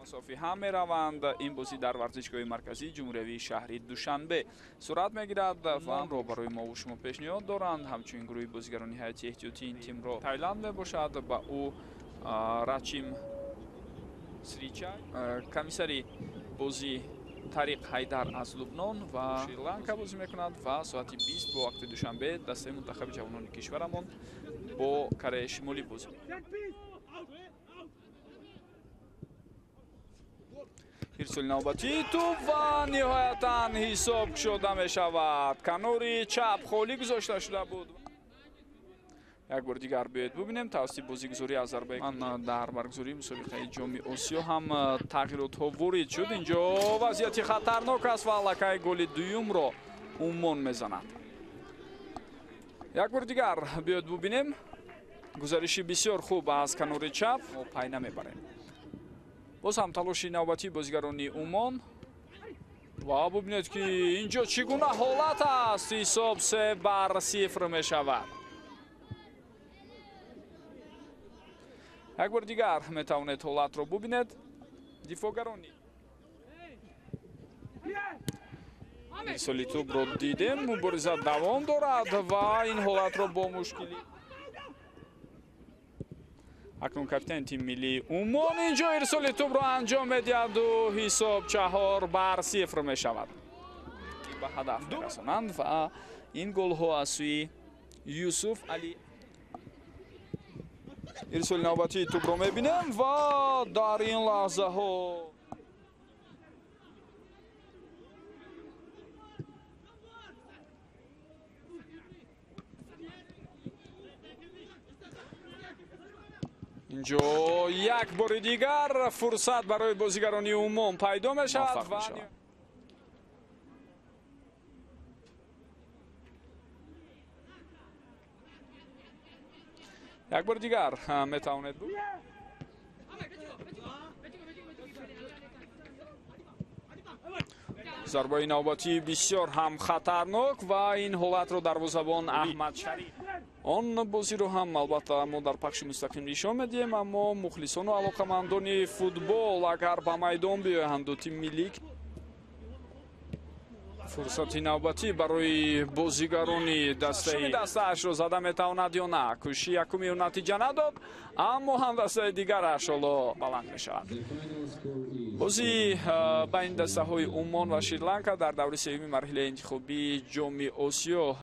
مسافی هم میروند. این بازی در ورزشگاه مرکزی جمهوری شهری دوشنبه صورت میگیرد و رو برای ما و شما پیشنهاد دارند. همچنین گروه بازیگران نهایت احتیاطی این تیم را تایلند میباشد. با او رچیم سریچای کمیسری بازی طریق حیدر از لبنان و سريلانكا بازی میکند و ساعت 20 با وقت دوشنبه دسته منتخب جوانان کشورمان با کره شمالی بازی. ارسال نوبتی تو و نهایتاً حساب شده می شود. کناری چپ خالی گذاشته شده بود. یک بار دیگر بیاید ببینیم توسط بازیگزاری آذربایجان در برگزاری مسابقه جام آسیا هم تغییرات ها وارد شد. اینجا وضعیت خطرناک است و لکه گل دوم را عمان میزند. یک بار دیگر بیاید ببینیم گزارشی بسیار خوب از کناری چپ و پای نمیبریم. باز هم تلاشی نوبتی بازیگرانی عمان و ببینید که اینجا چگونه حالت است. حساب 3-0 می شود. یک بار دیگر می توانید حالت را ببینید. دفاعگرانی ارسال توپ را دیدیم. مبارزه دوام دارد و این حالت را با مشکلی اکنون کاپیتان تیم ملی عمان اینجا ارسال توپ را انجام میدهد و حساب 4-0 می شود. به هدف میرسانند و این گل ها از سوی یوسف علی. ارسال نوبتی توپ را میبینیم و در این لحظه ها اینجا یک بار دیگر فرصت برای بازیگرانی عمان پیدا می شود و یک بار دیگر می توانید بود. ضربه نوبتی بسیار هم خطرناک و این حالت رو دروازه‌بان احمد شریف آن بازی رو هم البته ما در پخش مستقیم نشان میدیم، اما مخلصان و علاقمندان فوتبال اگر به میدان بیایند و تیم ملی فرصت نوبتی برای بازیگران دسته‌اش رو زده میتواند یا نه. کوشش یکمی و نتیجه نداد، اما هم دسته دیگرش بلند میشود. بازی بین دسته های عمان و سريلانكا در دور سوم مرحله انتخابی جام آسیا